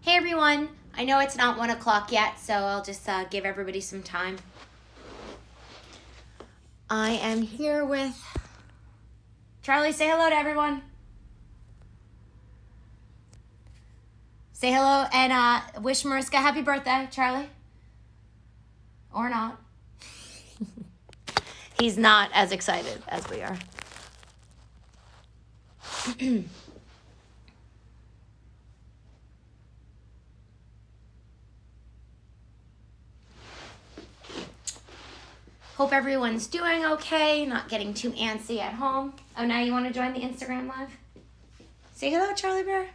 Hey everyone, I know it's not 1 o'clock yet, so I'll just give everybody some time. I am here with Charlie. Say hello to everyone. Say hello and wish Mariska happy birthday, Charlie. Or not. He's not as excited as we are. Hope everyone's doing okay, not getting too antsy at home. Oh, now you want to join the Instagram Live? Say hello, Charlie Bear.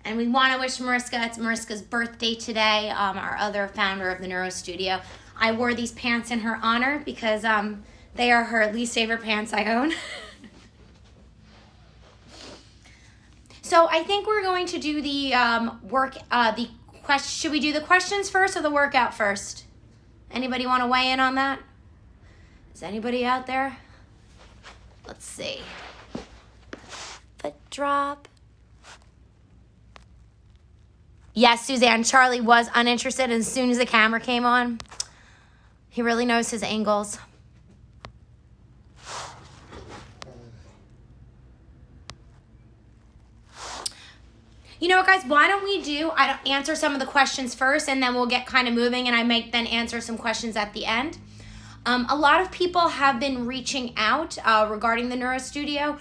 And we want to wish Mariska, it's Mariska's birthday today, our other founder of the Neuro Studio. I wore these pants in her honor because they are her least favorite pants I own. So I think we're going to do the should we do the questions first or the workout first? Anybody want to weigh in on that? Is anybody out there? Let's see. Foot drop. Yes, Suzanne, Charlie was uninterested as soon as the camera came on. He really knows his angles. You know what, guys? Why don't we answer some of the questions first, and then we'll get kind of moving, and I might then answer some questions at the end. A lot of people have been reaching out regarding the Neuro Studio.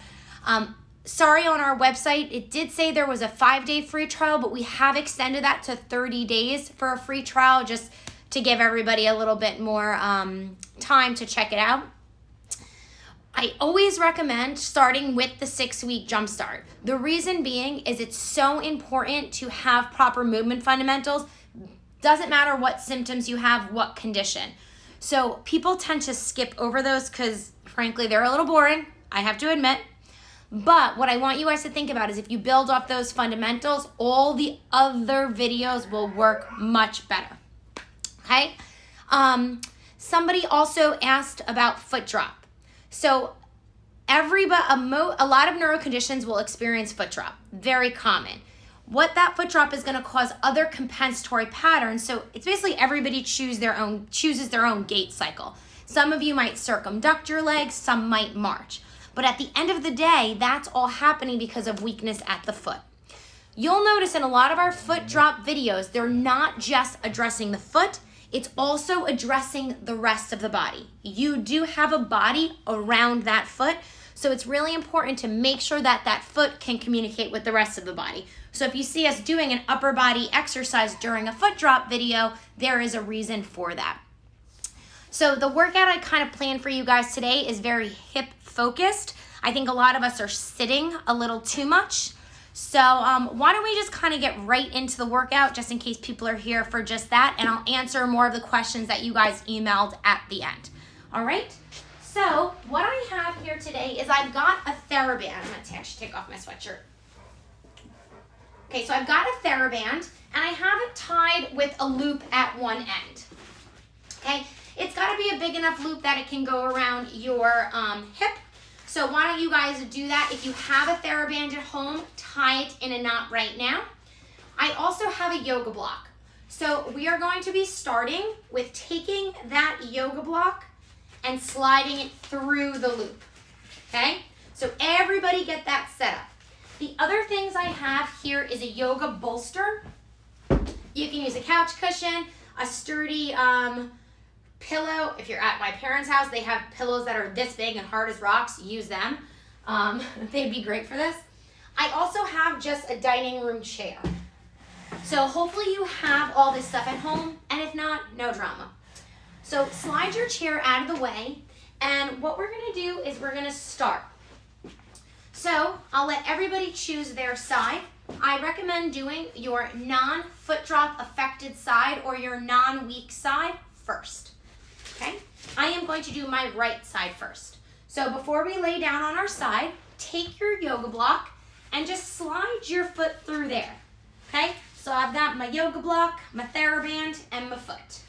Sorry, on our website, it did say there was a 5-day free trial, but we have extended that to 30 days for a free trial just to give everybody a little bit more time to check it out. I always recommend starting with the 6-week jumpstart. The reason being is it's so important to have proper movement fundamentals. Doesn't matter what symptoms you have, what condition. So people tend to skip over those because frankly, they're a little boring, I have to admit. But what I want you guys to think about is if you build off those fundamentals, all the other videos will work much better, okay? Somebody also asked about foot drop. So a lot of neuro conditions will experience foot drop, very common. What that foot drop is going to cause other compensatory patterns. So it's basically everybody chooses their own gait cycle. Some of you might circumduct your legs, some might march. But at the end of the day, that's all happening because of weakness at the foot. You'll notice in a lot of our foot drop videos, they're not just addressing the foot, it's also addressing the rest of the body. You do have a body around that foot, so it's really important to make sure that that foot can communicate with the rest of the body. So if you see us doing an upper body exercise during a foot drop video, there is a reason for that. So the workout I kind of planned for you guys today is very hip focused. I think a lot of us are sitting a little too much. So why don't we just kind of get right into the workout just in case people are here for just that, and I'll answer more of the questions that you guys emailed at the end. All right? So what I have here today is I've got a TheraBand. I'm going to actually take off my sweatshirt. Okay, so I've got a TheraBand, and I have it tied with a loop at one end. Okay? It's got to be a big enough loop that it can go around your hip. So why don't you guys do that? If you have a TheraBand at home, tie it in a knot right now. I also have a yoga block. So we are going to be starting with taking that yoga block and sliding it through the loop, okay? So everybody get that set up. The other things I have here is a yoga bolster. You can use a couch cushion, a sturdy pillow. If you're at my parents' house, they have pillows that are this big and hard as rocks. Use them. They'd be great for this. I also have just a dining room chair. So hopefully you have all this stuff at home, and if not, no drama. So slide your chair out of the way, and what we're gonna do is we're gonna start. So I'll let everybody choose their side. I recommend doing your non-foot drop affected side or your non-weak side first. Okay, I am going to do my right side first. So before we lay down on our side, take your yoga block and just slide your foot through there. Okay, so I've got my yoga block, my TheraBand, and my foot.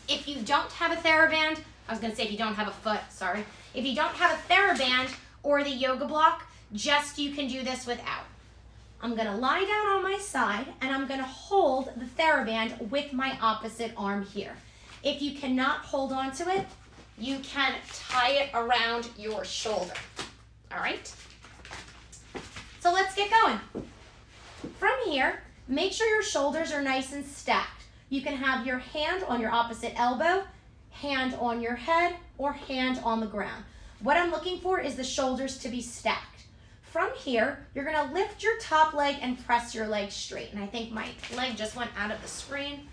If you don't have a TheraBand, I was gonna say if you don't have a foot, sorry. If you don't have a TheraBand or the yoga block, just you can do this without. I'm gonna lie down on my side and I'm gonna hold the TheraBand with my opposite arm here. If you cannot hold on to it, you can tie it around your shoulder, all right? So let's get going. From here, make sure your shoulders are nice and stacked. You can have your hand on your opposite elbow, hand on your head, or hand on the ground. What I'm looking for is the shoulders to be stacked. From here, you're gonna lift your top leg and press your leg straight. And I think my leg just went out of the screen.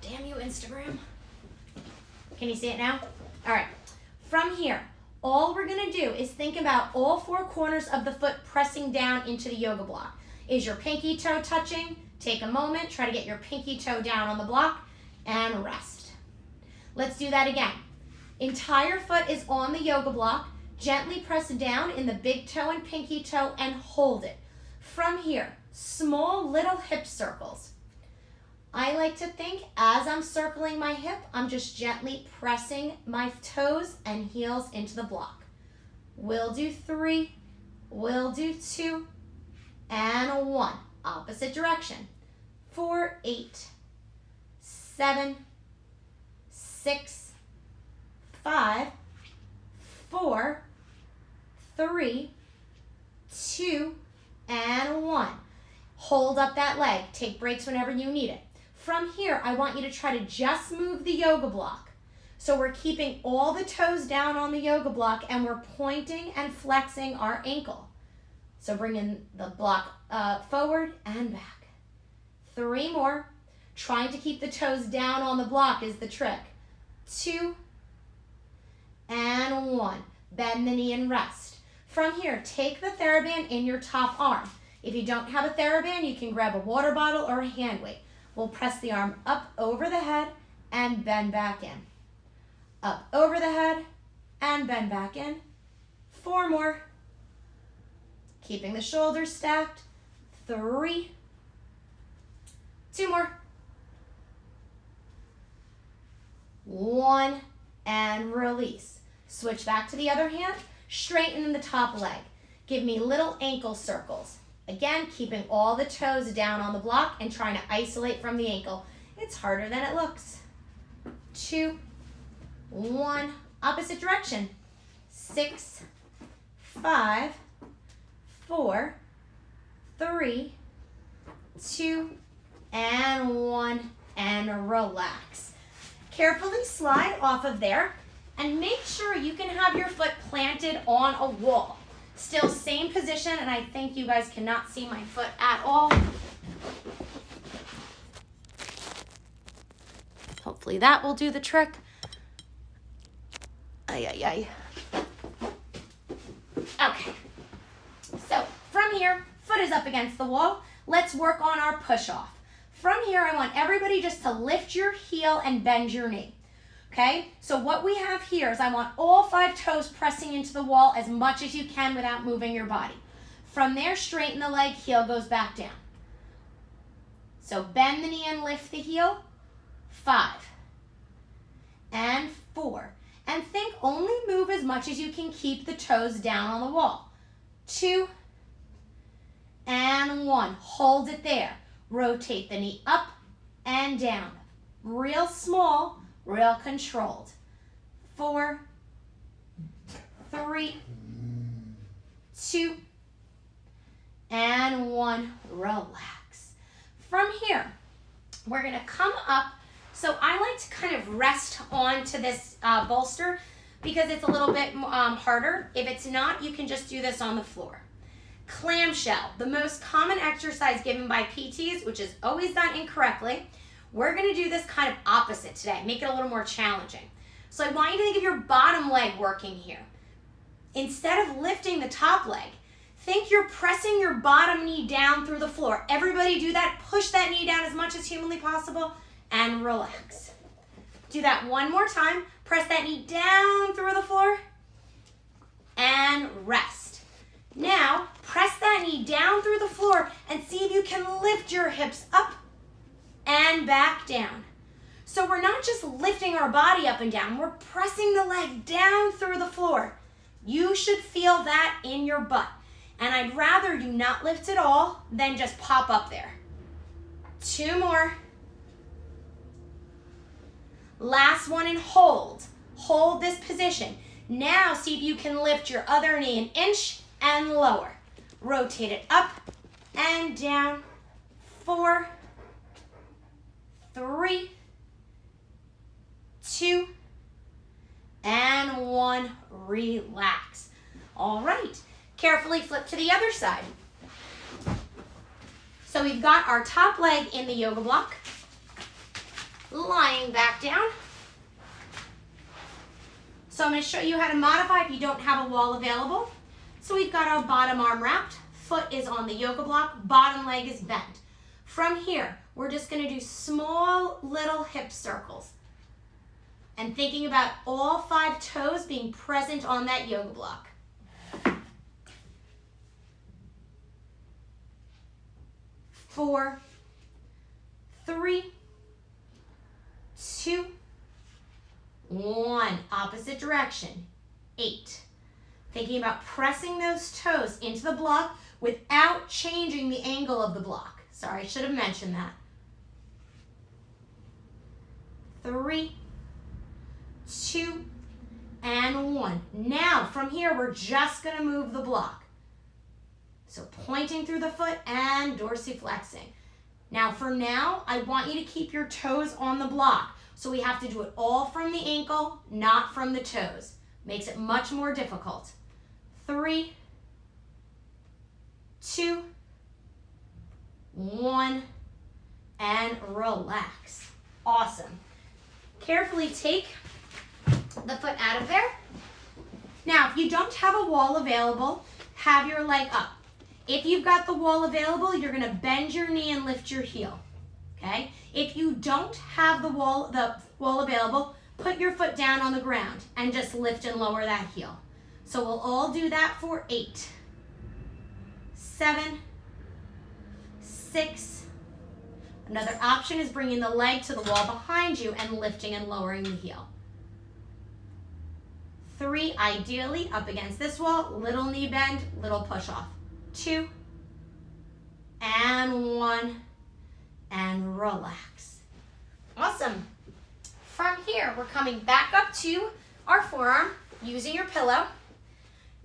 Damn you, Instagram. Can you see it now? All right, from here, all we're gonna do is think about all four corners of the foot pressing down into the yoga block. Is your pinky toe touching? Take a moment, try to get your pinky toe down on the block and rest. Let's do that again. Entire foot is on the yoga block. Gently press down in the big toe and pinky toe and hold it. From here, small little hip circles. I like to think as I'm circling my hip, I'm just gently pressing my toes and heels into the block. We'll do 3, we'll do 2, and 1. Opposite direction. 4, 8, 7, 6, 5, 4, 3, 2, and 1. Hold up that leg. Take breaks whenever you need it. From here, I want you to try to just move the yoga block. So we're keeping all the toes down on the yoga block and we're pointing and flexing our ankle. So bringing the block forward and back. 3 more. Trying to keep the toes down on the block is the trick. 2 and 1. Bend the knee and rest. From here, take the TheraBand in your top arm. If you don't have a TheraBand, you can grab a water bottle or a hand weight. We'll press the arm up over the head and bend back in. Up over the head and bend back in. 4 more. Keeping the shoulders stacked. 3. 2 more. 1 and release. Switch back to the other hand. Straighten the top leg. Give me little ankle circles. Again, keeping all the toes down on the block and trying to isolate from the ankle. It's harder than it looks. 2, 1, opposite direction. 6, 5, 4, 3, 2, and 1, and relax. Carefully slide off of there and make sure you can have your foot planted on a wall. Still same position, and I think you guys cannot see my foot at all. Hopefully that will do the trick. Ay, ay, ay. Okay, so from here, foot is up against the wall. Let's work on our push-off. From here, I want everybody just to lift your heel and bend your knee. Okay, so what we have here is I want all 5 toes pressing into the wall as much as you can without moving your body. From there, straighten the leg, heel goes back down. So bend the knee and lift the heel. 5 and 4. And think only move as much as you can keep the toes down on the wall. 2 and 1. Hold it there. Rotate the knee up and down. Real small. Real controlled. 4, 3, 2, and 1. Relax. From here, we're going to come up. So I like to kind of rest onto this bolster because it's a little bit harder. If it's not, you can just do this on the floor. Clamshell, the most common exercise given by PTs, which is always done incorrectly. We're going to do this kind of opposite today, make it a little more challenging. So I want you to think of your bottom leg working here. Instead of lifting the top leg, think you're pressing your bottom knee down through the floor. Everybody do that. Push that knee down as much as humanly possible and relax. Do that one more time. Press that knee down through the floor and rest. Now, press that knee down through the floor and see if you can lift your hips up and back down. So we're not just lifting our body up and down, we're pressing the leg down through the floor. You should feel that in your butt. And I'd rather you not lift at all than just pop up there. 2 more. Last one and hold. Hold this position. Now see if you can lift your other knee an inch and lower. Rotate it up and down. 4, 3, 2, and 1. Relax. All right. Carefully flip to the other side. So we've got our top leg in the yoga block, lying back down. So I'm going to show you how to modify if you don't have a wall available. So we've got our bottom arm wrapped, foot is on the yoga block, bottom leg is bent. From here, we're just going to do small little hip circles. And thinking about all 5 toes being present on that yoga block. 4, 3, 2, 1. Opposite direction. 8. Thinking about pressing those toes into the block without changing the angle of the block. Sorry, I should have mentioned that. 3, 2, and 1. Now, from here, we're just going to move the block. So pointing through the foot and dorsiflexing. Now, for now, I want you to keep your toes on the block. So we have to do it all from the ankle, not from the toes. Makes it much more difficult. 3, 2, 1, and relax. Awesome. Carefully take the foot out of there. Now, if you don't have a wall available, have your leg up. If you've got the wall available, you're going to bend your knee and lift your heel. Okay? If you don't have the wall available, put your foot down on the ground and just lift and lower that heel. So we'll all do that for 8, 7, 6. Another option is bringing the leg to the wall behind you and lifting and lowering the heel. 3, ideally up against this wall, little knee bend, little push off. 2, and 1, and relax. Awesome. From here, we're coming back up to our forearm, using your pillow,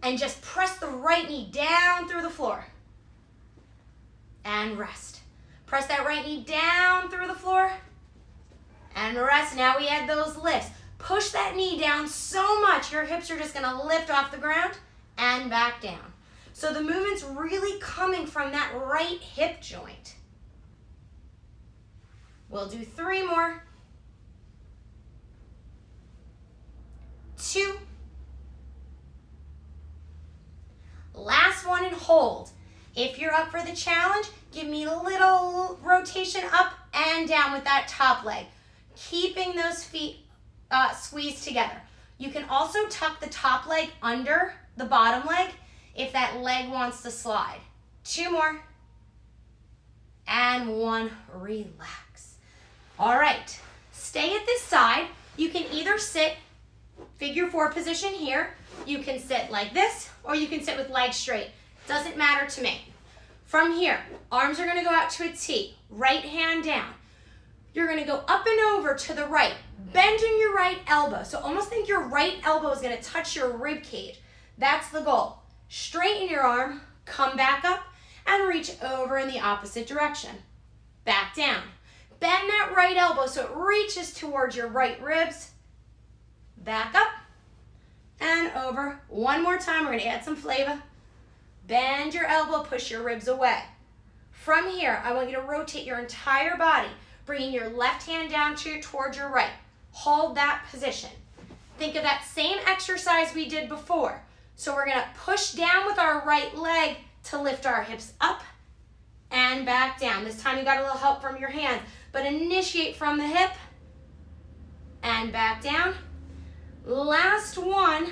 and just press the right knee down through the floor. And rest. Press that right knee down through the floor, and rest. Now we add those lifts. Push that knee down so much, your hips are just gonna lift off the ground and back down. So the movement's really coming from that right hip joint. We'll do 3 more. 2. Last one and hold. If you're up for the challenge, give me a little rotation up and down with that top leg. Keeping those feet squeezed together. You can also tuck the top leg under the bottom leg if that leg wants to slide. 2 more. And 1, relax. All right, stay at this side. You can either sit figure 4 position here. You can sit like this, or you can sit with legs straight. Doesn't matter to me. From here, arms are gonna go out to a T. Right hand down. You're gonna go up and over to the right, bending your right elbow. So almost think your right elbow is gonna touch your rib cage. That's the goal. Straighten your arm, come back up, and reach over in the opposite direction. Back down. Bend that right elbow so it reaches towards your right ribs. Back up and over. One more time, we're gonna add some flavor. Bend your elbow, push your ribs away. From here, I want you to rotate your entire body, bringing your left hand down towards your right. Hold that position. Think of that same exercise we did before. So we're gonna push down with our right leg to lift our hips up and back down. This time you got a little help from your hands, but initiate from the hip and back down. Last one,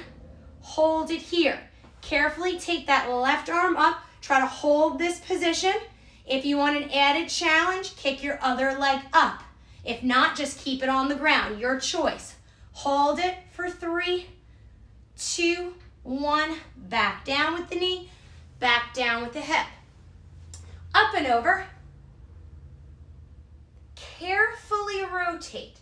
hold it here. Carefully take that left arm up, try to hold this position. If you want an added challenge, kick your other leg up. If not, just keep it on the ground, your choice. Hold it for 3, 2, 1, back down with the knee, back down with the hip. Up and over. Carefully rotate.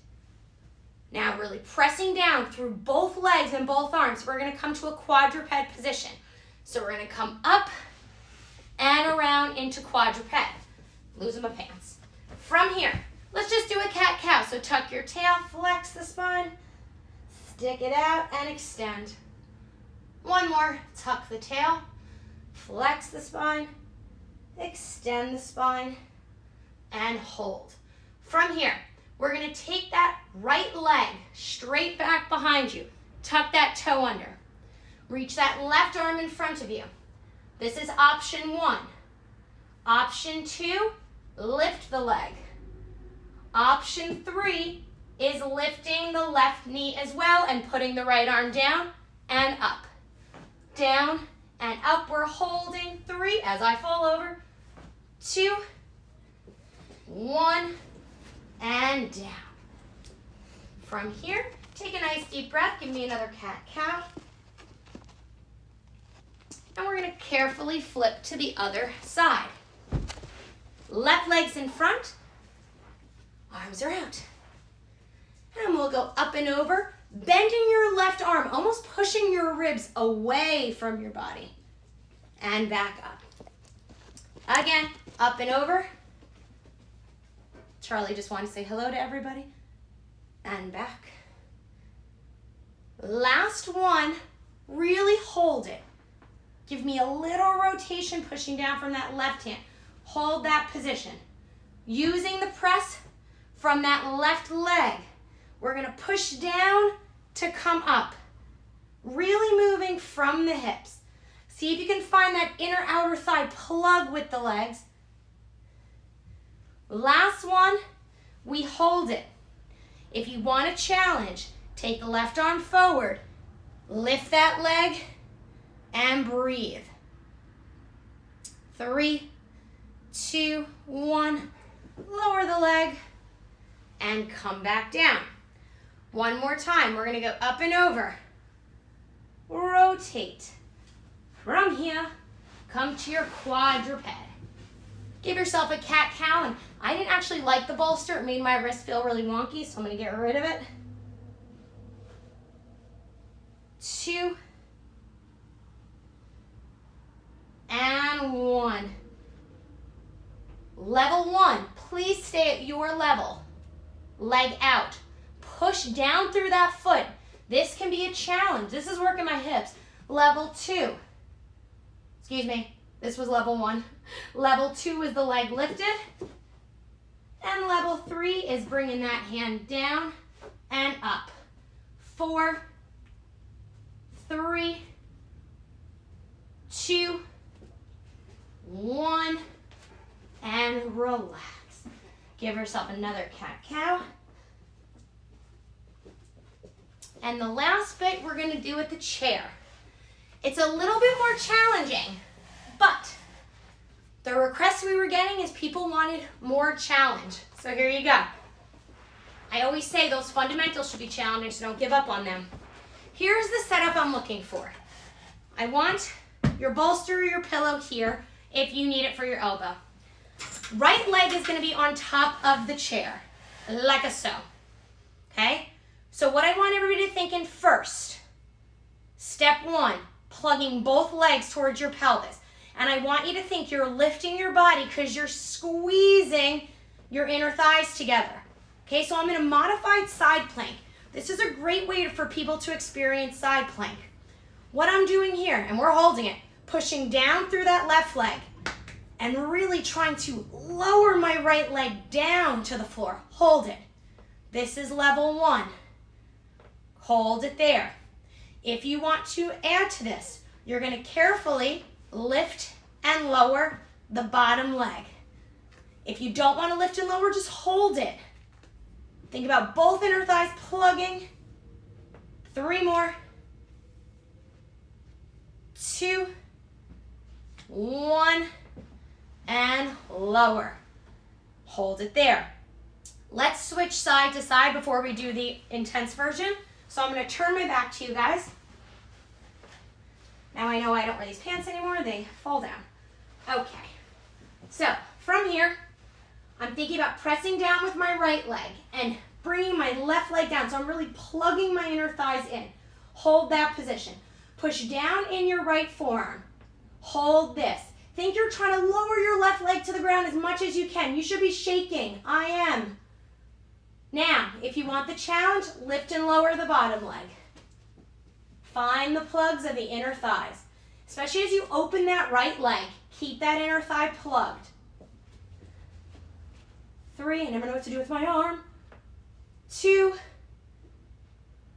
Now really pressing down through both legs and both arms. We're going to come to a quadruped position. So we're going to come up and around into quadruped. Losing my pants. From here, let's just do a cat-cow. So tuck your tail, flex the spine, stick it out, and extend. One more. Tuck the tail, flex the spine, extend the spine, and hold. From here, we're going to take that right leg straight back behind you. Tuck that toe under. Reach that left arm in front of you. This is option 1. Option 2, lift the leg. Option 3 is lifting the left knee as well and putting the right arm down and up. Down and up. We're holding 3 as I fall over. 2, 1, and down. From here, take a nice deep breath. Give me another cat-cow. And we're going to carefully flip to the other side. Left leg's in front. Arms are out. And we'll go up and over, bending your left arm, almost pushing your ribs away from your body. And back up. Again, up and over. Charlie just wanted to say hello to everybody. And back. Last one, really hold it. Give me a little rotation pushing down from that left hand. Hold that position. Using the press from that left leg, we're going to push down to come up. Really moving from the hips. See if you can find that inner outer thigh plug with the legs. Last one, we hold it. If you want to challenge, take the left arm forward, lift that leg, and breathe. 3, 2, 1. Lower the leg and come back down. One more time. We're going to go up and over. Rotate. From here, come to your quadruped. Give yourself a cat-cow. And I didn't actually like the bolster. It made my wrist feel really wonky, so I'm going to get rid of it. 2, and 1. Level 1, please stay at your level. Leg out. Push down through that foot. This can be a challenge. This is working my hips. Level 2. Excuse me, this was level 1. Level 2 is the leg lifted. And level 3 is bringing that hand down and up. 4, 3, 2, 1, and relax. Give yourself another cat-cow. And the last bit we're going to do with the chair. It's a little bit more challenging, but the request we were getting is people wanted more challenge. So here you go. I always say those fundamentals should be challenging, so don't give up on them. Here's the setup I'm looking for. I want your bolster or your pillow here if you need it for your elbow. Right leg is going to be on top of the chair, like so. Okay? So what I want everybody to think in first, step 1, plugging both legs towards your pelvis. And I want you to think you're lifting your body because you're squeezing your inner thighs together. Okay, so I'm in a modified side plank. This is a great way for people to experience side plank. What I'm doing here, and we're holding it, pushing down through that left leg and really trying to lower my right leg down to the floor. Hold it. This is level 1. Hold it there. If you want to add to this, you're going to carefully lift and lower the bottom leg. If you don't want to lift and lower, just hold it. Think about both inner thighs plugging. 3 more. 2, 1, and lower. Hold it there. Let's switch side to side before we do the intense version. So I'm going to turn my back to you guys. Now I know I don't wear these pants anymore, they fall down. Okay, so from here, I'm thinking about pressing down with my right leg and bringing my left leg down. So I'm really plugging my inner thighs in. Hold that position. Push down in your right forearm. Hold this. Think you're trying to lower your left leg to the ground as much as you can. You should be shaking. I am. Now, if you want the challenge, lift and lower the bottom leg. Find the plugs of the inner thighs. Especially as you open that right leg, keep that inner thigh plugged. 3, I never know what to do with my arm. 2,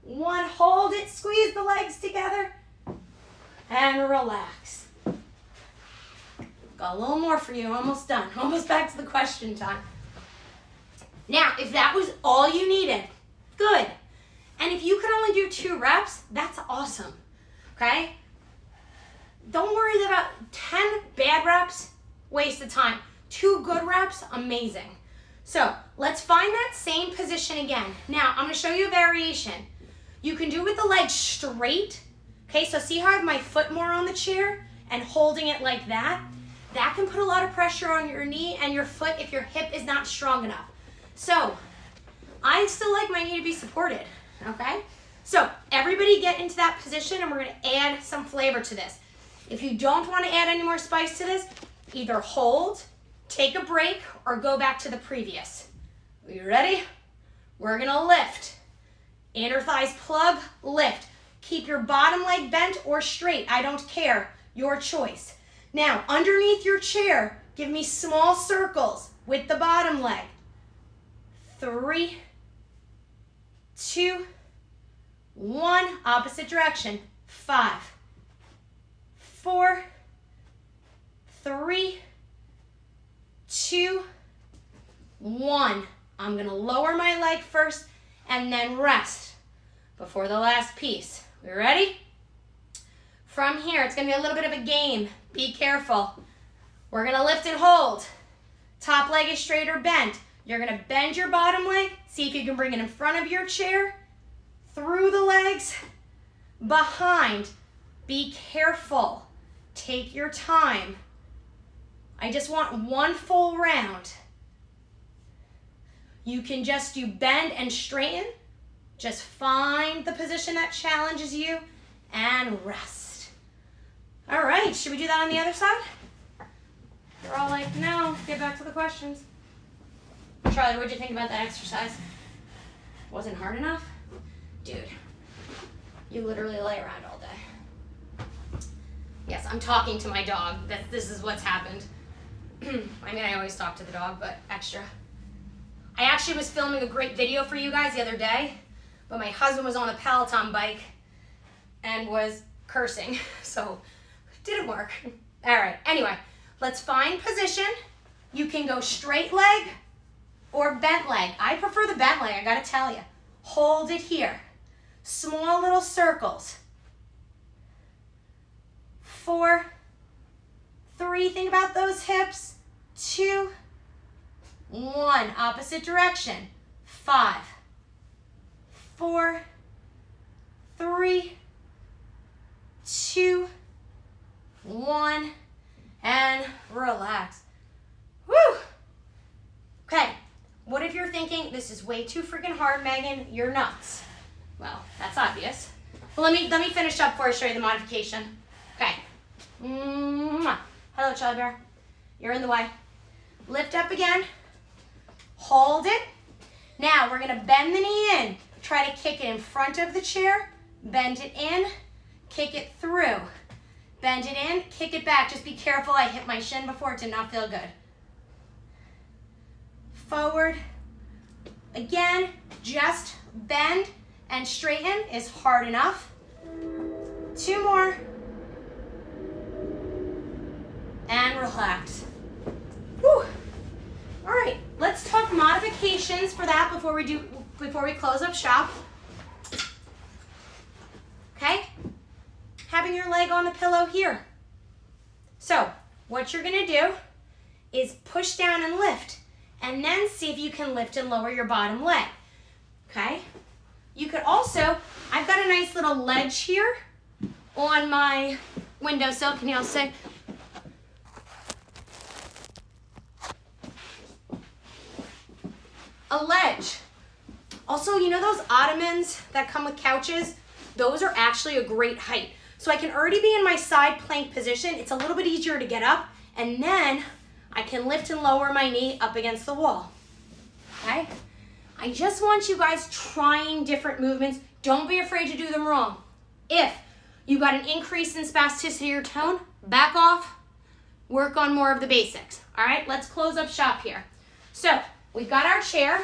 1, hold it, squeeze the legs together, and relax. Got a little more for you, almost done. Almost back to the question time. Now, if that was all you needed, good. And if you could only do 2 reps, that's awesome, okay? Don't worry about 10 bad reps, waste of time. 2 good reps, amazing. So let's find that same position again. Now, I'm gonna show you a variation. You can do it with the legs straight, okay? So see how I have my foot more on the chair and holding it like that? That can put a lot of pressure on your knee and your foot if your hip is not strong enough. So I still like my knee to be supported, okay? So everybody get into that position and we're gonna add some flavor to this. If you don't wanna add any more spice to this, either hold, take a break, or go back to the previous. Are you ready? We're gonna lift. Inner thighs plug, lift. Keep your bottom leg bent or straight, I don't care, your choice. Now, underneath your chair, give me small circles with the bottom leg. 3, 2, 1, opposite direction. 5, 4, 3, 2, 1. I'm gonna lower my leg first and then rest before the last piece. We ready? From here, it's gonna be a little bit of a game. Be careful. We're gonna lift and hold. Top leg is straight or bent. You're gonna bend your bottom leg. See if you can bring it in front of your chair, through the legs, behind. Be careful. Take your time. I just want 1 full round. You can just do bend and straighten. Just find the position that challenges you and rest. All right, should we do that on the other side? You're all like, no, get back to the questions. Charlie, what'd you think about that exercise? Wasn't hard enough? Dude, you literally lay around all day. Yes, I'm talking to my dog. This is what's happened. I mean, I always talk to the dog, but extra. I actually was filming a great video for you guys the other day, but my husband was on a Peloton bike and was cursing, so it didn't work. All right, anyway, let's find position. You can go straight leg or bent leg. I prefer the bent leg, I gotta tell you. Hold it here. Small little circles. 4, 3, think about those hips. 2, 1, opposite direction. 5, 4, 3, 2, 1, and relax. Woo! Okay, what if you're thinking, this is way too freaking hard, Megan, you're nuts? Well, that's obvious. Well, let me finish up before I show you the modification. Okay. Mwah. Hello, Charlie Bear. You're in the way. Lift up again. Hold it. Now, we're going to bend the knee in. Try to kick it in front of the chair. Bend it in. Kick it through. Bend it in. Kick it back. Just be careful. I hit my shin before. It did not feel good. Forward. Again, just bend and straighten is hard enough. 2 more. And relax. Whew. All right, let's talk modifications for that before we close up shop. Okay? Having your leg on the pillow here. So, what you're gonna do is push down and lift, and then see if you can lift and lower your bottom leg. Okay? You could also, I've got a nice little ledge here on my windowsill. Can you all say? A ledge. Also, you know those ottomans that come with couches? Those are actually a great height. So I can already be in my side plank position. It's a little bit easier to get up, and then I can lift and lower my knee up against the wall. Okay? I just want you guys trying different movements. Don't be afraid to do them wrong. If you got an increase in spasticity or tone, back off, work on more of the basics. All right, let's close up shop here. So we've got our chair.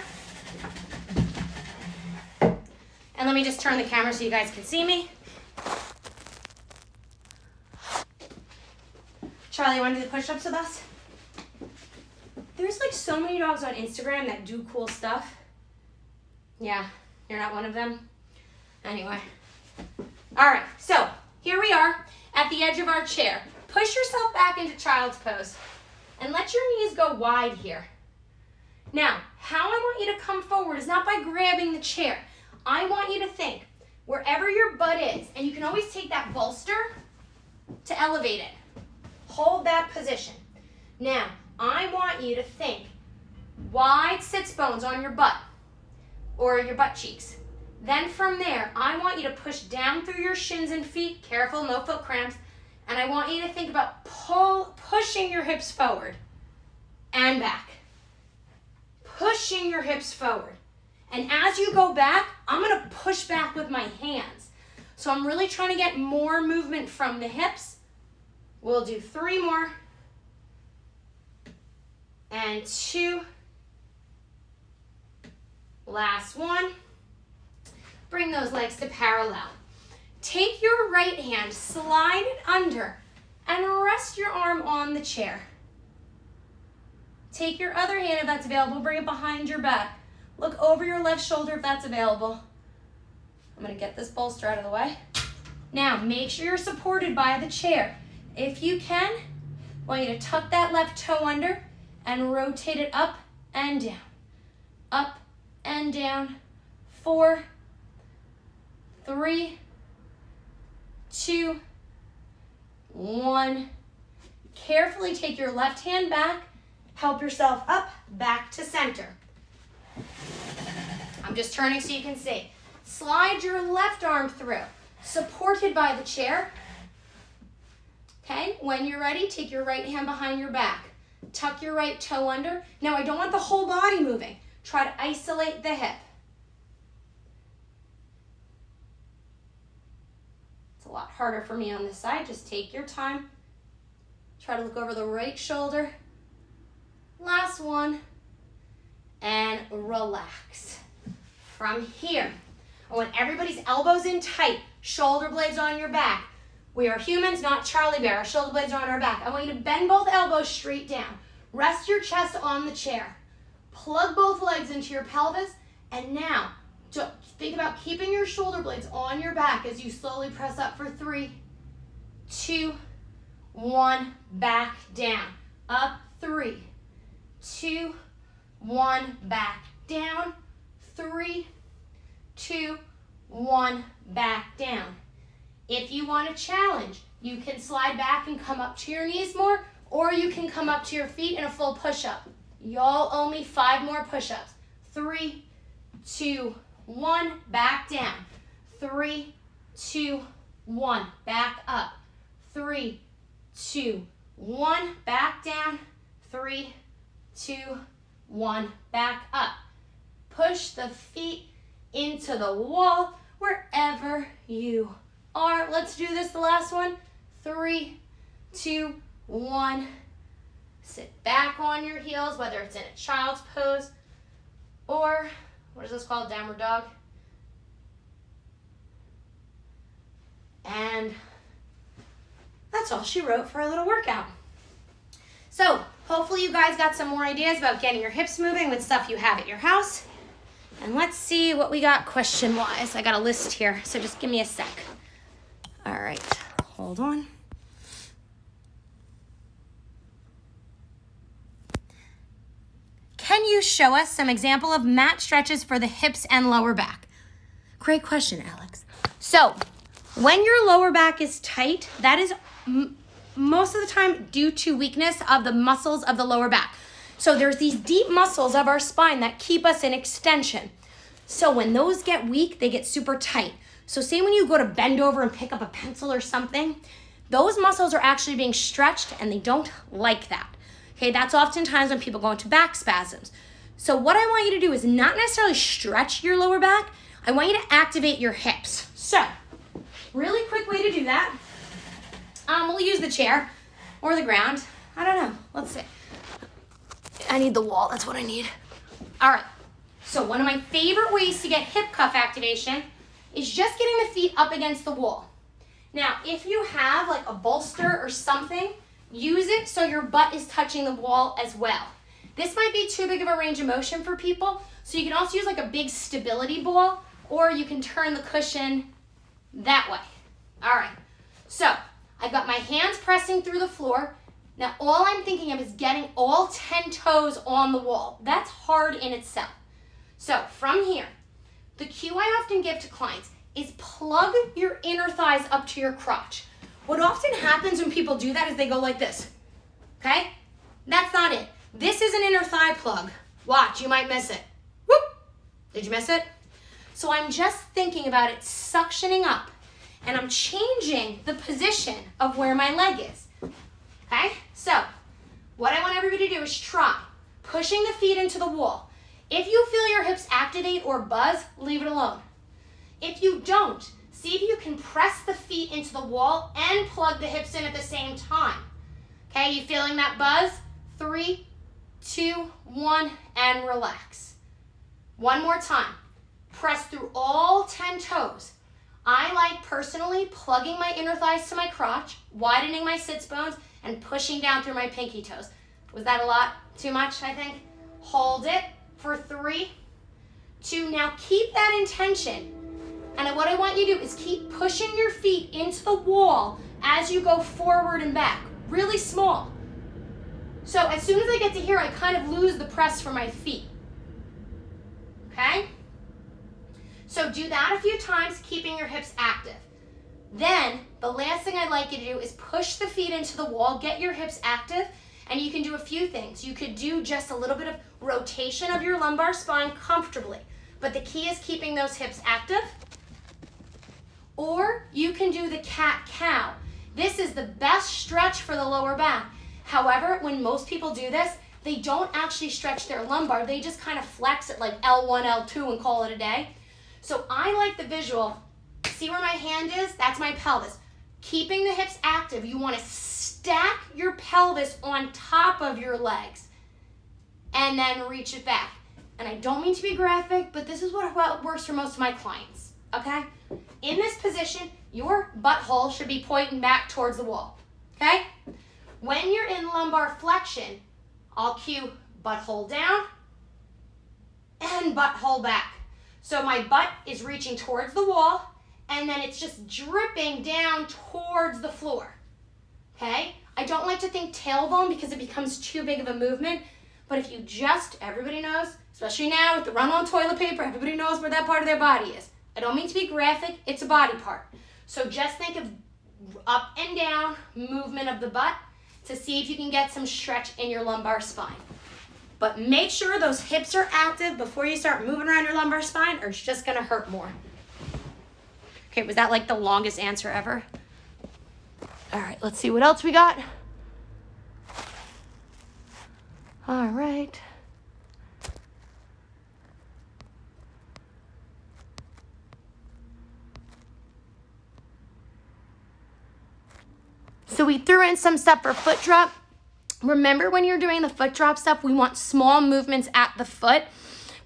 And let me just turn the camera so you guys can see me. Charlie, you want to do the push-ups with us? There's like so many dogs on Instagram that do cool stuff. Yeah, you're not one of them? Anyway. All right, so here we are at the edge of our chair. Push yourself back into child's pose and let your knees go wide here. Now, how I want you to come forward is not by grabbing the chair. I want you to think wherever your butt is, and you can always take that bolster to elevate it. Hold that position. Now, I want you to think wide sits bones on your butt or your butt cheeks. Then from there, I want you to push down through your shins and feet. Careful, no foot cramps. And I want you to think about pushing your hips forward and back. Pushing your hips forward. And as you go back, I'm going to push back with my hands. So I'm really trying to get more movement from the hips. We'll do 3 more. And 2. Last 1. Bring those legs to parallel. Take your right hand, slide it under, and rest your arm on the chair. Take your other hand if that's available, bring it behind your back. Look over your left shoulder if that's available. I'm going to get this bolster out of the way. Now, make sure you're supported by the chair. If you can, I want you to tuck that left toe under and rotate it up and down. Up and down. 4, 3, 2, 1. Carefully take your left hand back. Help yourself up, back to center. I'm just turning so you can see. Slide your left arm through, supported by the chair. Okay, when you're ready, take your right hand behind your back. Tuck your right toe under. Now, I don't want the whole body moving. Try to isolate the hip. It's a lot harder for me on this side. Just take your time. Try to look over the right shoulder. Last one. And relax. From here, I want everybody's elbows in tight, shoulder blades on your back. We are humans, not Charlie Bear. Our shoulder blades are on our back. I want you to bend both elbows straight down. Rest your chest on the chair. Plug both legs into your pelvis. And now, think about keeping your shoulder blades on your back as you slowly press up for 3, 2, 1. Back down. Up, 3, 2, 1. Back down. 3, 2, 1. Back down. If you want to challenge, you can slide back and come up to your knees more, or you can come up to your feet in a full push-up. Y'all owe me 5 more push-ups. 3, 2, 1. Back down. 3, 2, 1. Back up. 3, 2, 1. Back down. 3, 2, 1. Back up. Push the feet into the wall wherever you are. Let's do this, the last one. 3, 2, 1. Sit back on your heels, whether it's in a child's pose or, what is this called, downward dog? And that's all she wrote for a little workout. So, hopefully you guys got some more ideas about getting your hips moving with stuff you have at your house. And let's see what we got question-wise. I got a list here, so just give me a sec. All right, hold on. Can you show us some example of mat stretches for the hips and lower back? Great question, Alex. So, when your lower back is tight, that is most of the time due to weakness of the muscles of the lower back. So there's these deep muscles of our spine that keep us in extension. So when those get weak, they get super tight. So say when you go to bend over and pick up a pencil or something, those muscles are actually being stretched and they don't like that. Okay, that's oftentimes when people go into back spasms. So what I want you to do is not necessarily stretch your lower back. I want you to activate your hips. So, really quick way to do that. We'll use the chair or the ground. I don't know. Let's see. I need the wall. That's what I need. All right. So one of my favorite ways to get hip cuff activation is just getting the feet up against the wall. Now, if you have like a bolster or something, use it so your butt is touching the wall as well. This might be too big of a range of motion for people, so you can also use like a big stability ball, or you can turn the cushion that way. All right, so I've got my hands pressing through the floor. Now all I'm thinking of is getting all 10 toes on the wall. That's hard in itself. So from here, the cue I often give to clients is plug your inner thighs up to your crotch. What often happens when people do that is they go like this, okay? That's not it. This is an inner thigh plug. Watch, you might miss it. Whoop! Did you miss it? So I'm just thinking about it suctioning up, and I'm changing the position of where my leg is, okay? So what I want everybody to do is try pushing the feet into the wall. If you feel your hips activate or buzz, leave it alone. If you don't, see if you can press the feet into the wall and plug the hips in at the same time. Okay, you feeling that buzz? 3, 2, 1, and relax. One more time. Press through all 10 toes. I like personally plugging my inner thighs to my crotch, widening my sits bones, and pushing down through my pinky toes. Was that a lot? Too much, I think? Hold it for 3, 2, now keep that intention. And what I want you to do is keep pushing your feet into the wall as you go forward and back, really small. So as soon as I get to here, I kind of lose the press for my feet, okay? So do that a few times, keeping your hips active. Then, the last thing I'd like you to do is push the feet into the wall, get your hips active, and you can do a few things. You could do just a little bit of rotation of your lumbar spine comfortably, but the key is keeping those hips active. Or you can do the cat-cow. This is the best stretch for the lower back. However, when most people do this, they don't actually stretch their lumbar. They just kind of flex it like L1, L2 and call it a day. So I like the visual. See where my hand is? That's my pelvis. Keeping the hips active, you want to stack your pelvis on top of your legs and then reach it back. And I don't mean to be graphic, but this is what works for most of my clients, okay? In this position, your butthole should be pointing back towards the wall, okay? When you're in lumbar flexion, I'll cue butthole down and butthole back. So my butt is reaching towards the wall, and then it's just dripping down towards the floor, okay? I don't like to think tailbone because it becomes too big of a movement, but if you just, everybody knows, especially now with the run-on toilet paper, everybody knows where that part of their body is. I don't mean to be graphic, it's a body part. So just think of up and down movement of the butt to see if you can get some stretch in your lumbar spine. But make sure those hips are active before you start moving around your lumbar spine, or it's just gonna hurt more. Okay, was that like the longest answer ever? All right, let's see what else we got. All right. So we threw in some stuff for foot drop. Remember when you're doing the foot drop stuff, we want small movements at the foot.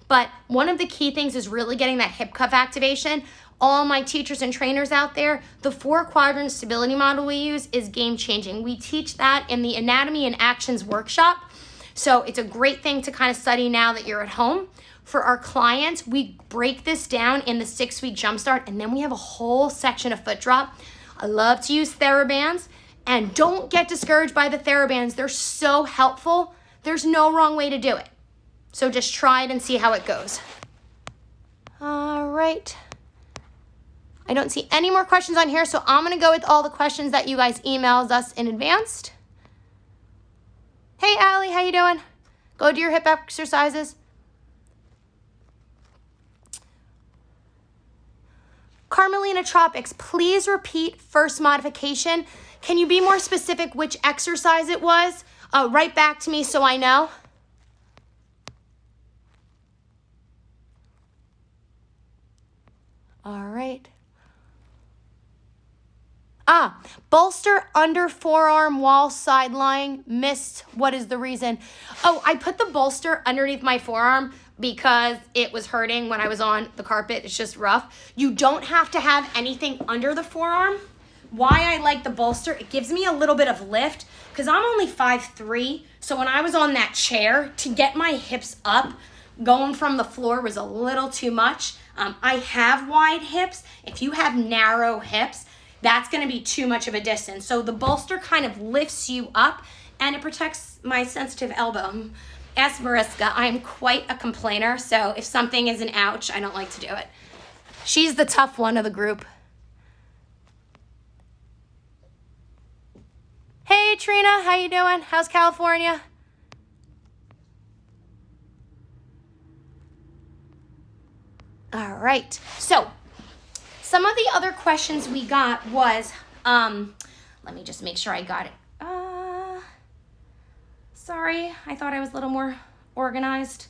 But one of the key things is really getting that hip cuff activation. All my teachers and trainers out there, the 4-quadrant stability model we use is game changing. We teach that in the Anatomy and Actions workshop. So it's a great thing to kind of study now that you're at home. For our clients, we break this down in the 6-week jumpstart, and then we have a whole section of foot drop. I love to use TheraBands. And don't get discouraged by the TheraBands. They're so helpful. There's no wrong way to do it. So just try it and see how it goes. All right. I don't see any more questions on here, so I'm going to go with all the questions that you guys emailed us in advance. Hey, Allie, how you doing? Go do your hip exercises. Carmelina Tropics, please repeat first modification. Can you be more specific which exercise it was? Write back to me so I know. All right. Bolster under forearm wall side lying, missed. What is the reason? Oh, I put the bolster underneath my forearm because it was hurting when I was on the carpet. It's just rough. You don't have to have anything under the forearm. Why I like the bolster, it gives me a little bit of lift because I'm only 5'3", so when I was on that chair, to get my hips up, going from the floor was a little too much. I have wide hips. If you have narrow hips, that's going to be too much of a distance. So the bolster kind of lifts you up and it protects my sensitive elbow. Ask Mariska, I am quite a complainer, so if something is an ouch, I don't like to do it. She's the tough one of the group. Hey Trina, how you doing? How's California? All right, so some of the other questions we got was, let me just make sure I got it. Sorry, I thought I was a little more organized.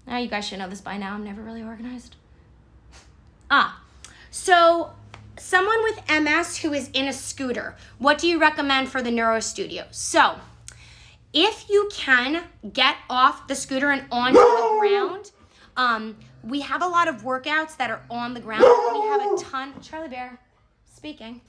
Now you guys should know this by now. I'm never really organized. So someone with MS who is in a scooter, what do you recommend for the Neuro Studio? So if you can get off the scooter and onto the ground, we have a lot of workouts that are on the ground. We have a ton, Charlie Bear speaking.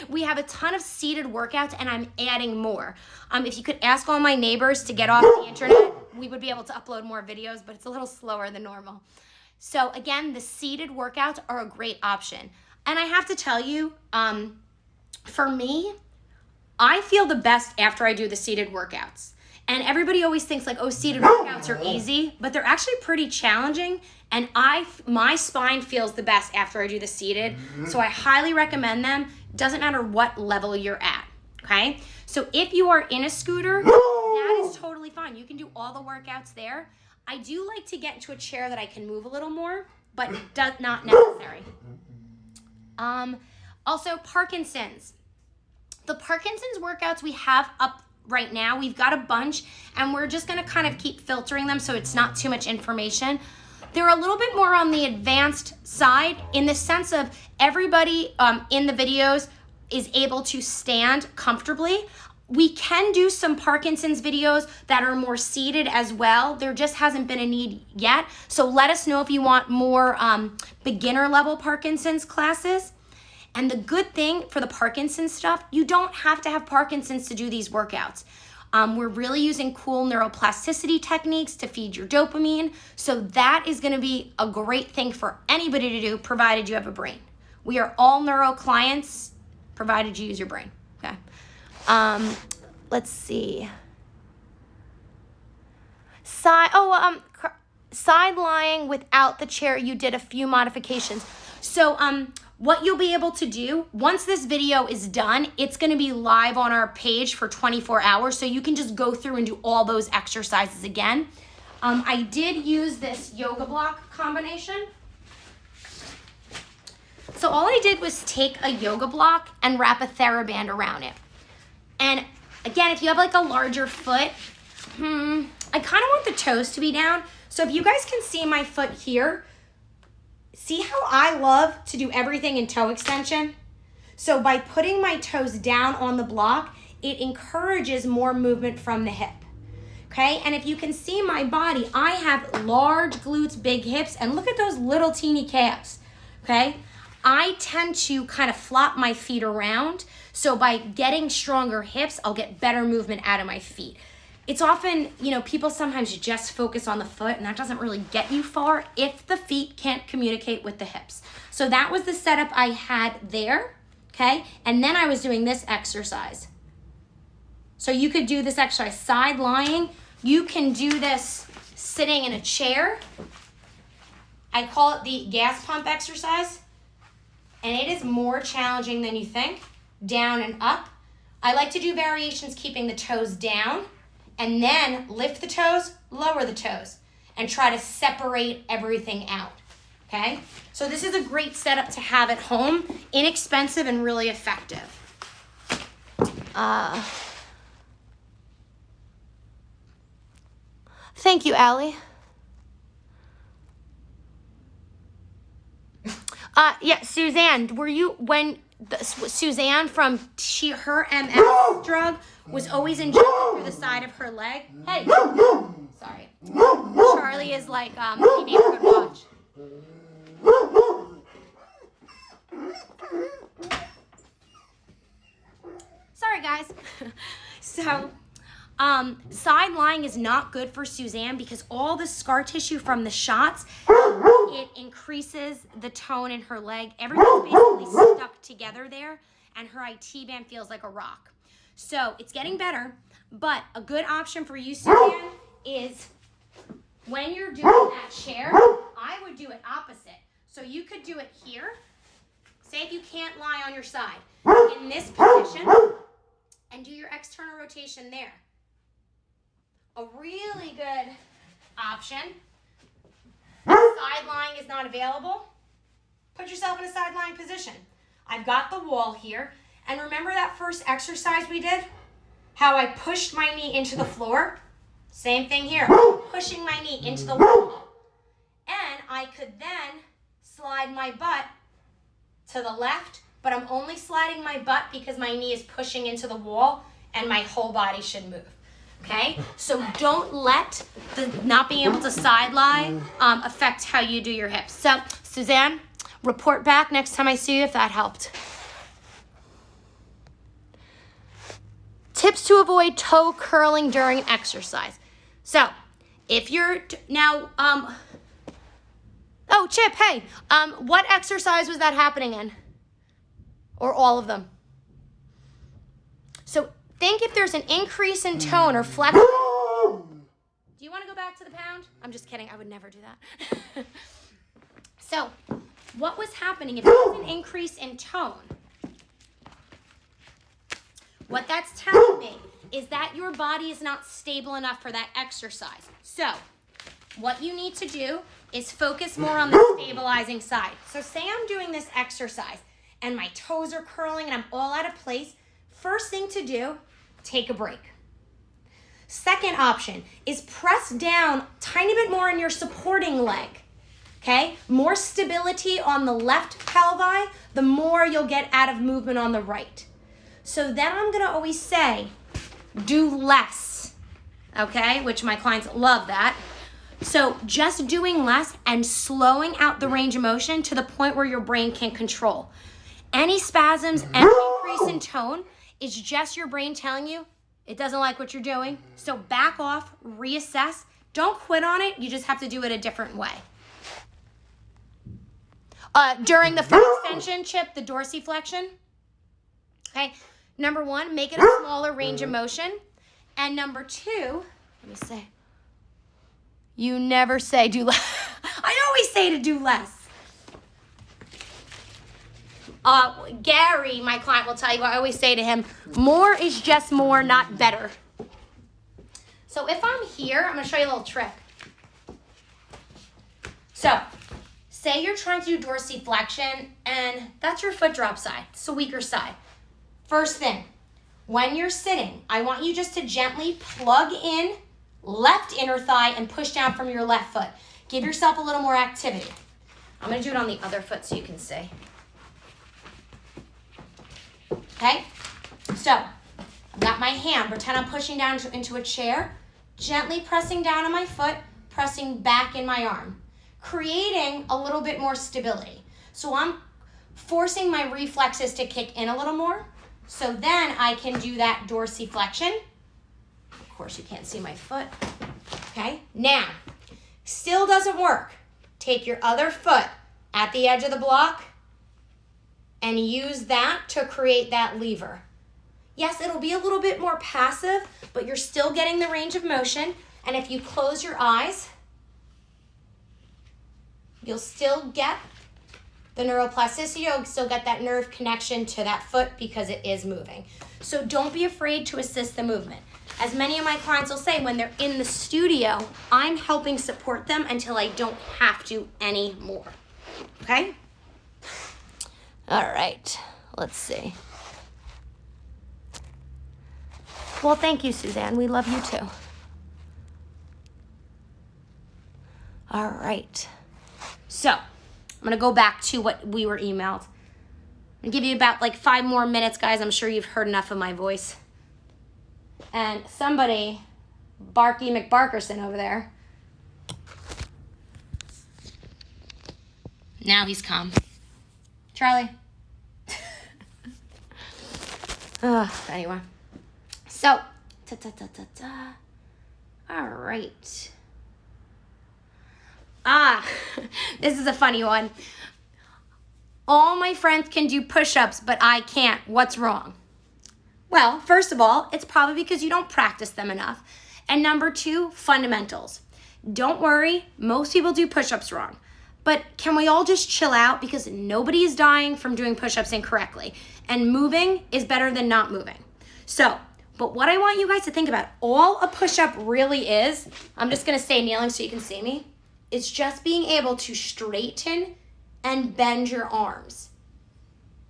We have a ton of seated workouts and I'm adding more. If you could ask all my neighbors to get off the internet, we would be able to upload more videos, but it's a little slower than normal. So again, the seated workouts are a great option. And I have to tell you, for me, I feel the best after I do the seated workouts. And everybody always thinks like, oh, seated workouts are easy, but they're actually pretty challenging. And my spine feels the best after I do the seated. So I highly recommend them. Doesn't matter what level you're at, okay? So if you are in a scooter, that is totally fine. You can do all the workouts there. I do like to get into a chair that I can move a little more, but not necessary. Also, Parkinson's. The Parkinson's workouts we have up right now, we've got a bunch, and we're just gonna kind of keep filtering them so it's not too much information. They're a little bit more on the advanced side in the sense of everybody in the videos is able to stand comfortably. We can do some Parkinson's videos that are more seated as well. There just hasn't been a need yet. So let us know if you want more beginner level Parkinson's classes. And the good thing for the Parkinson's stuff, you don't have to have Parkinson's to do these workouts. We're really using cool neuroplasticity techniques to feed your dopamine. So that is gonna be a great thing for anybody to do, provided you have a brain. We are all neuro clients, provided you use your brain, okay? Let's see. Side lying without the chair, you did a few modifications. So what you'll be able to do, once this video is done, it's gonna be live on our page for 24 hours, so you can just go through and do all those exercises again. I did use this yoga block combination. So all I did was take a yoga block and wrap a TheraBand around it. And again, if you have like a larger foot, I kind of want the toes to be down. So if you guys can see my foot here, see how I love to do everything in toe extension? So by putting my toes down on the block, it encourages more movement from the hip, okay? And if you can see my body, I have large glutes, big hips, and look at those little teeny calves, okay? I tend to kind of flop my feet around, so by getting stronger hips, I'll get better movement out of my feet. It's often, people sometimes just focus on the foot, and that doesn't really get you far if the feet can't communicate with the hips. So that was the setup I had there, okay? And then I was doing this exercise. So you could do this exercise side lying. You can do this sitting in a chair. I call it the gas pump exercise. and it is more challenging than you think, down and up. I like to do variations keeping the toes down, and then lift the toes, lower the toes, and try to separate everything out, okay? So this is a great setup to have at home, inexpensive and really effective. Thank you, Allie. Yeah, Suzanne, were you, when Suzanne from her MS drug was always injected through the side of her leg? Hey, sorry. Charlie is like, he neighborhood watch. Sorry, guys. So, side lying is not good for Suzanne because all the scar tissue from the shots, it increases the tone in her leg. Everything's basically stuck together there, and her IT band feels like a rock. So it's getting better, but a good option for you, Suzanne, is when you're doing that chair, I would do it opposite. So you could do it here. Say if you can't lie on your side, in this position, and do your external rotation there. A really good option, side lying is not available, put yourself in a side lying position. I've got the wall here, and remember that first exercise we did? How I pushed my knee into the floor? Same thing here, pushing my knee into the wall. And I could then slide my butt to the left, but I'm only sliding my butt because my knee is pushing into the wall and my whole body should move. Okay, so don't let the not being able to side lie affect how you do your hips. So, Suzanne, report back next time I see you if that helped. Tips to avoid toe curling during exercise. So, if you're now, oh, Chip, hey, what exercise was that happening in? Or all of them? So, think if there's an increase in tone or flexion. Do you want to go back to the pound? I'm just kidding. I would never do that. So, what was happening? If there's an increase in tone, what that's telling me is that your body is not stable enough for that exercise. So, what you need to do is focus more on the stabilizing side. So, say I'm doing this exercise and my toes are curling and I'm all out of place. First thing to do, take a break. Second option is press down tiny bit more in your supporting leg, okay? More stability on the left pelvi, the more you'll get out of movement on the right. So then I'm gonna always say, do less, okay? Which my clients love that. So just doing less and slowing out the range of motion to the point where your brain can control. Any spasms, any increase in tone is just your brain telling you it doesn't like what you're doing. So back off, reassess. Don't quit on it. You just have to do it a different way. During the foot extension, Chip, the dorsiflexion, okay, number one, make it a smaller range of motion. And number two, let me say, you never say do less. I always say to do less. Gary, my client, will tell you, I always say to him, more is just more, not better. So if I'm here, I'm going to show you a little trick. So, say you're trying to do dorsiflexion, and that's your foot drop side. It's the weaker side. First thing, when you're sitting, I want you just to gently plug in left inner thigh and push down from your left foot. Give yourself a little more activity. I'm going to do it on the other foot so you can see. Okay, so I've got my hand, pretend I'm pushing down into a chair, gently pressing down on my foot, pressing back in my arm, creating a little bit more stability. So I'm forcing my reflexes to kick in a little more, so then I can do that dorsiflexion. Of course, you can't see my foot. Okay, now, still doesn't work. Take your other foot at the edge of the block, and use that to create that lever. Yes, it'll be a little bit more passive, but you're still getting the range of motion. And if you close your eyes, you'll still get the neuroplasticity, you'll still get that nerve connection to that foot because it is moving. So don't be afraid to assist the movement. As many of my clients will say, when they're in the studio, I'm helping support them until I don't have to anymore. Okay? All right, let's see. Well, thank you, Suzanne. We love you too. All right. So, I'm going to go back to what we were emailed. I'm going to give you about like 5 more minutes, guys. I'm sure you've heard enough of my voice. And somebody, Barky McBarkerson over there. Now he's calm. Charlie. Anyway. So, all right. This is a funny one. All my friends can do push-ups, but I can't. What's wrong? Well, first of all, it's probably because you don't practice them enough. And number 2, fundamentals. Don't worry, most people do push-ups wrong. But can we all just chill out? Because nobody is dying from doing push-ups incorrectly. And moving is better than not moving. So, but what I want you guys to think about, all a push-up really is, I'm just going to stay kneeling so you can see me, it's just being able to straighten and bend your arms.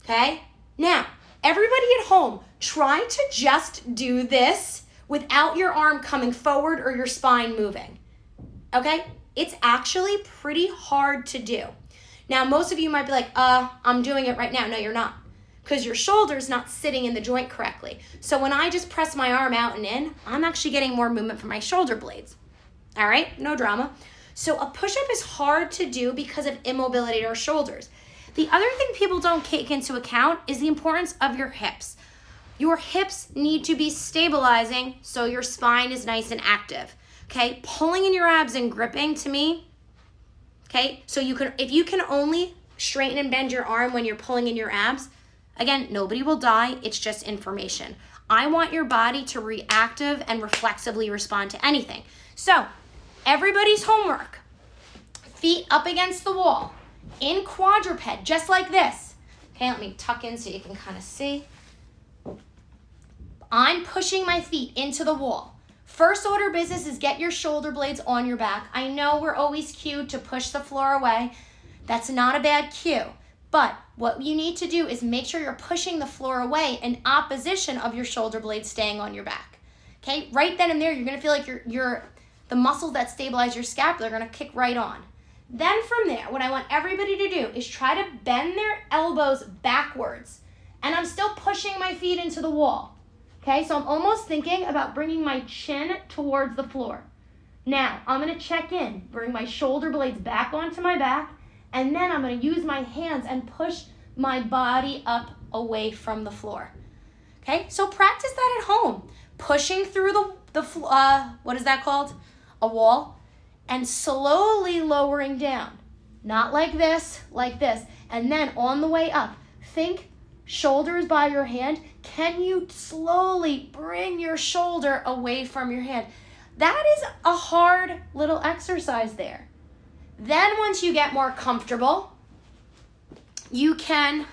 Okay? Now, everybody at home, try to just do this without your arm coming forward or your spine moving. Okay? It's actually pretty hard to do. Now, most of you might be like, I'm doing it right now. No, you're not. Because your shoulder's not sitting in the joint correctly. So when I just press my arm out and in, I'm actually getting more movement from my shoulder blades. All right? No drama. So a push-up is hard to do because of immobility to our shoulders. The other thing people don't take into account is the importance of your hips. Your hips need to be stabilizing so your spine is nice and active. Okay? Pulling in your abs and gripping, to me, okay? So if you can only straighten and bend your arm when you're pulling in your abs, again, nobody will die. It's just information. I want your body to reactive and reflexively respond to anything. So, everybody's homework. Feet up against the wall. In quadruped, just like this. Okay, let me tuck in so you can kind of see. I'm pushing my feet into the wall. First order business is get your shoulder blades on your back. I know we're always cued to push the floor away. That's not a bad cue. But what you need to do is make sure you're pushing the floor away in opposition of your shoulder blades staying on your back. Okay, right then and there, you're gonna feel like the muscles that stabilize your scapula are gonna kick right on. Then from there, what I want everybody to do is try to bend their elbows backwards. And I'm still pushing my feet into the wall. Okay, so I'm almost thinking about bringing my chin towards the floor. Now, I'm gonna check in, bring my shoulder blades back onto my back, and then I'm going to use my hands and push my body up away from the floor. Okay, so practice that at home. Pushing through what is that called? A wall. And slowly lowering down. Not like this, like this. And then on the way up, think shoulders by your hand. Can you slowly bring your shoulder away from your hand? That is a hard little exercise there. Then once you get more comfortable, you can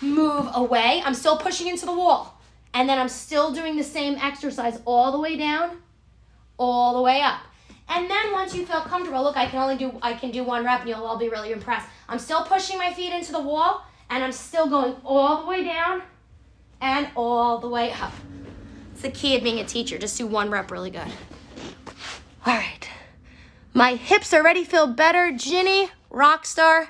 move away. I'm still pushing into the wall. And then I'm still doing the same exercise all the way down, all the way up. And then once you feel comfortable, look, I can do 1 rep and you'll all be really impressed. I'm still pushing my feet into the wall and I'm still going all the way down and all the way up. It's the key of being a teacher. Just do 1 rep really good. All right, my hips already feel better. Ginny, rock star.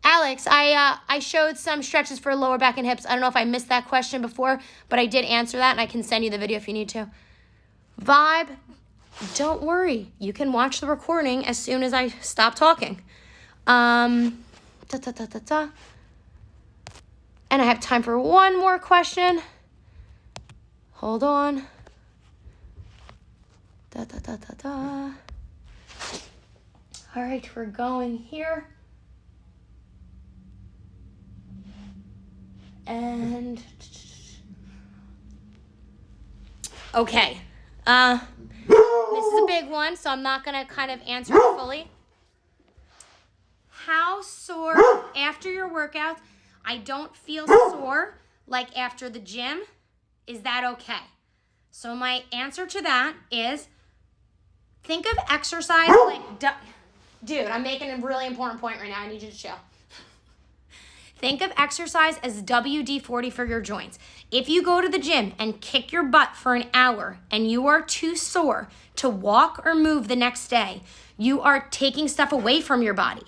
Alex, I showed some stretches for lower back and hips. I don't know if I missed that question before, but I did answer that, and I can send you the video if you need to. Vibe, don't worry. You can watch the recording as soon as I stop talking. And I have time for 1 more question. Hold on. All right, we're going here. And okay. This is a big one, so I'm not going to kind of answer it fully. How sore after your workouts? I don't feel sore like after the gym. Is that okay? So my answer to that is, think of exercise like, dude, I'm making a really important point right now. I need you to chill. Think of exercise as WD-40 for your joints. If you go to the gym and kick your butt for an hour and you are too sore to walk or move the next day, you are taking stuff away from your body.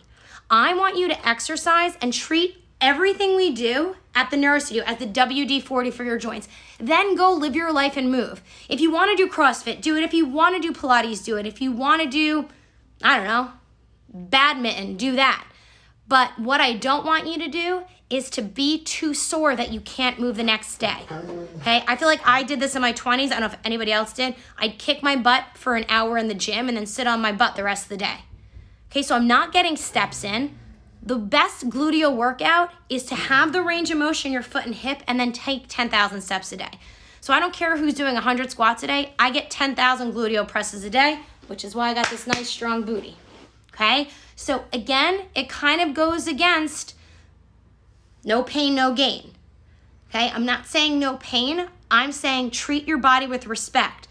I want you to exercise and treat everything we do at the Neuro Studio as the WD-40 for your joints. Then go live your life and move. If you want to do CrossFit, do it. If you want to do Pilates, do it. If you want to do, I don't know, badminton, do that. But what I don't want you to do is to be too sore that you can't move the next day. Okay? I feel like I did this in my 20s. I don't know if anybody else did. I'd kick my butt for an hour in the gym and then sit on my butt the rest of the day. Okay, so I'm not getting steps in. The best gluteal workout is to have the range of motion in your foot and hip and then take 10,000 steps a day. So I don't care who's doing 100 squats a day. I get 10,000 gluteal presses a day, which is why I got this nice strong booty. Okay? So again, it kind of goes against no pain, no gain. Okay? I'm not saying no pain. I'm saying treat your body with respect.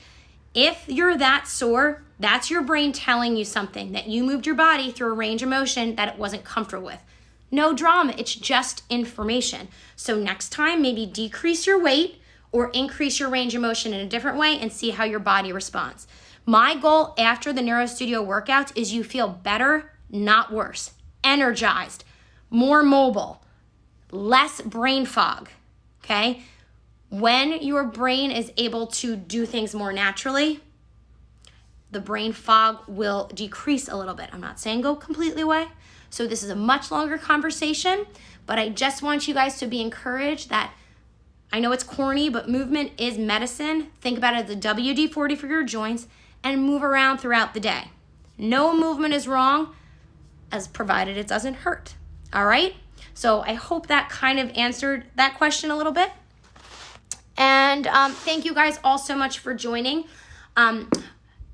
If you're that sore, that's your brain telling you something, that you moved your body through a range of motion that it wasn't comfortable with. No drama, it's just information. So next time, maybe decrease your weight or increase your range of motion in a different way and see how your body responds. My goal after the Neuro Studio workouts is you feel better, not worse, energized, more mobile, less brain fog, okay? When your brain is able to do things more naturally, the brain fog will decrease a little bit. I'm not saying go completely away. So this is a much longer conversation, but I just want you guys to be encouraged that, I know it's corny, but movement is medicine. Think about it as a WD-40 for your joints and move around throughout the day. No movement is wrong, as provided it doesn't hurt. All right? So I hope that kind of answered that question a little bit. And thank you guys all so much for joining.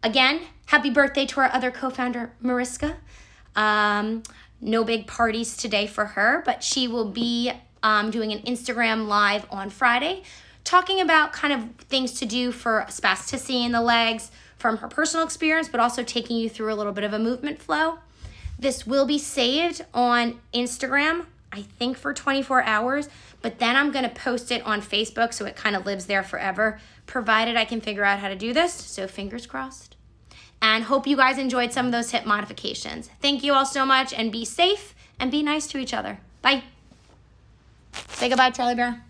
Again, happy birthday to our other co-founder, Mariska. No big parties today for her, but she will be doing an Instagram live on Friday, talking about kind of things to do for spasticity in the legs from her personal experience, but also taking you through a little bit of a movement flow. This will be saved on Instagram, I think for 24 hours, but then I'm gonna post it on Facebook so it kind of lives there forever, provided I can figure out how to do this, so fingers crossed. And hope you guys enjoyed some of those hip modifications. Thank you all so much, and be safe and be nice to each other. Bye. Say goodbye, Charlie Bear.